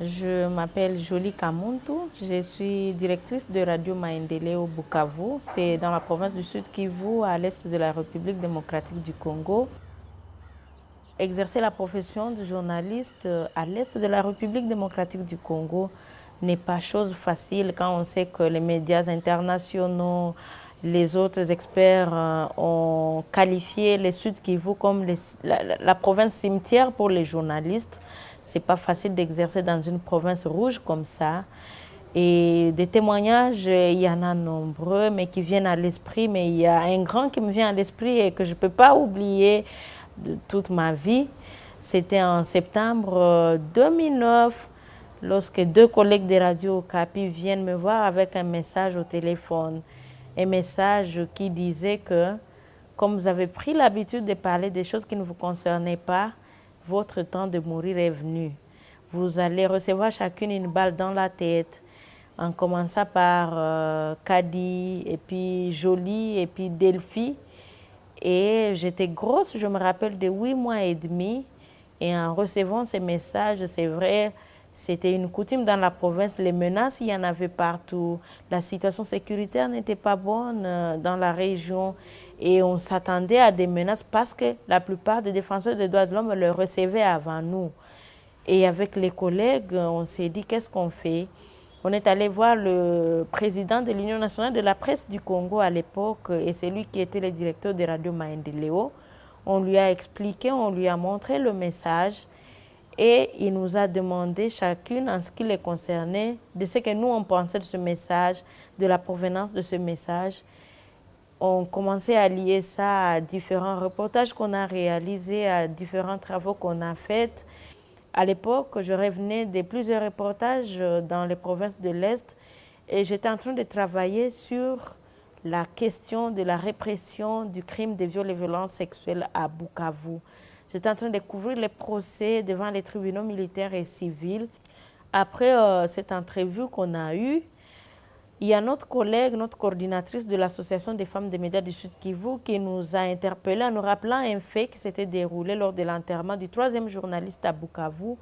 Je m'appelle Jolie Kamuntu, je suis directrice de Radio Maendeleo au Bukavu, c'est dans la province du Sud Kivu, à l'est de la République démocratique du Congo. Exercer la profession de journaliste à l'est de la République démocratique du Congo n'est pas chose facile quand on sait que les médias internationaux, les autres experts ont qualifié le Sud Kivu comme la province cimetière pour les journalistes. C'est pas facile d'exercer dans une province rouge comme ça. Et des témoignages, il y en a nombreux, mais qui viennent à l'esprit. Mais il y a un grand qui me vient à l'esprit et que je ne peux pas oublier de toute ma vie. C'était en septembre 2009, lorsque deux collègues de Radio Okapi viennent me voir avec un message au téléphone. Un message qui disait que, comme vous avez pris l'habitude de parler des choses qui ne vous concernaient pas, votre temps de mourir est venu. Vous allez recevoir chacune une balle dans la tête, en commençant par Kadi, et puis Jolie, et puis Delphi. Et j'étais grosse, je me rappelle, de 8 mois et demi. Et en recevant ces messages, c'est vrai, c'était une coutume dans la province. Les menaces, il y en avait partout. La situation sécuritaire n'était pas bonne dans la région. Et on s'attendait à des menaces parce que la plupart des défenseurs des droits de l'homme le recevaient avant nous. Et avec les collègues, on s'est dit, qu'est-ce qu'on fait? On est allé voir le président de l'Union nationale de la presse du Congo à l'époque, et c'est lui qui était le directeur de Radio Maendeleo. On lui a expliqué, on lui a montré le message, et il nous a demandé chacune, en ce qui les concernait, de ce que nous on pensait de ce message, de la provenance de ce message. On commençait à lier ça à différents reportages qu'on a réalisés, à différents travaux qu'on a faits. À l'époque, je revenais de plusieurs reportages dans les provinces de l'Est et j'étais en train de travailler sur la question de la répression du crime de viol et violences sexuelles à Bukavu. J'étais en train de couvrir les procès devant les tribunaux militaires et civils. Après cette entrevue qu'on a eue, il y a notre collègue, notre coordinatrice de l'Association des femmes des médias du Sud Kivu qui nous a interpellés en nous rappelant un fait qui s'était déroulé lors de l'enterrement du troisième journaliste à Bukavu.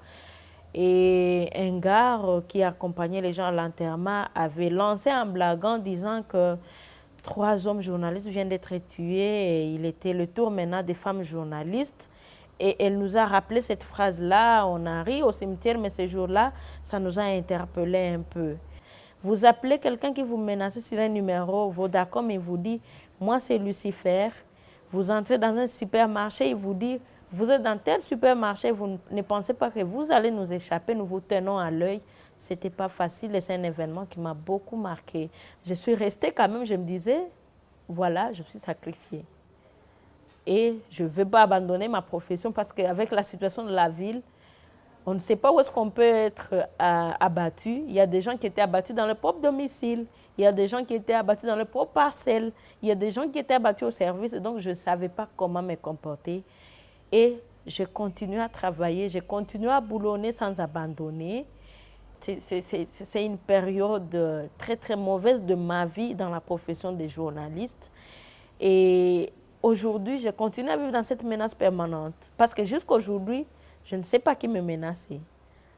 Et un gars qui accompagnait les gens à l'enterrement avait lancé un blaguant disant que 3 hommes journalistes viennent d'être tués et il était le tour maintenant des femmes journalistes. Et elle nous a rappelé cette phrase-là, on a ri au cimetière, mais ce jour-là, ça nous a interpellés un peu. Vous appelez quelqu'un qui vous menace sur un numéro Vodacom et vous dit « Moi, c'est Lucifer ». Vous entrez dans un supermarché et vous dit « Vous êtes dans tel supermarché, vous ne pensez pas que vous allez nous échapper, nous vous tenons à l'œil ». Ce n'était pas facile et c'est un événement qui m'a beaucoup marqué. Je suis restée quand même, je me disais « Voilà, je suis sacrifiée ». Et je ne veux pas abandonner ma profession parce qu'avec la situation de la ville, on ne sait pas où est-ce qu'on peut être abattu. Il y a des gens qui étaient abattus dans leur propre domicile. Il y a des gens qui étaient abattus dans leur propre parcelle. Il y a des gens qui étaient abattus au service. Et donc, je ne savais pas comment me comporter. Et je continue à travailler. Je continue à boulonner sans abandonner. C'est une période très, très mauvaise de ma vie dans la profession de journaliste. Et aujourd'hui, je continue à vivre dans cette menace permanente. Parce que jusqu'à aujourd'hui, je ne sais pas qui me menaçait.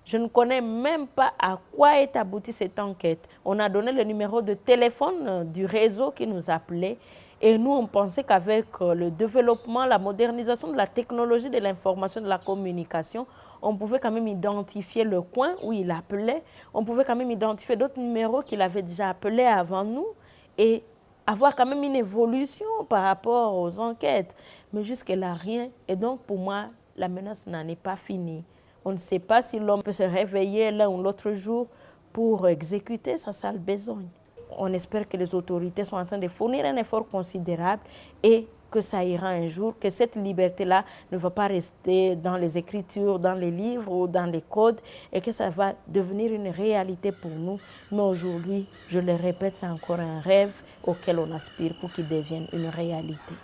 Je ne connais même pas à quoi est aboutie cette enquête. On a donné le numéro de téléphone du réseau qui nous appelait. Et nous, on pensait qu'avec le développement, la modernisation de la technologie de l'information, de la communication, on pouvait quand même identifier le coin où il appelait. On pouvait quand même identifier d'autres numéros qu'il avait déjà appelés avant nous. Et avoir quand même une évolution par rapport aux enquêtes. Mais jusque-là, rien. Et donc, pour moi, la menace n'en est pas finie. On ne sait pas si l'homme peut se réveiller l'un ou l'autre jour pour exécuter sa sale besogne. On espère que les autorités sont en train de fournir un effort considérable et que ça ira un jour, que cette liberté-là ne va pas rester dans les écritures, dans les livres ou dans les codes et que ça va devenir une réalité pour nous. Mais aujourd'hui, je le répète, c'est encore un rêve auquel on aspire pour qu'il devienne une réalité.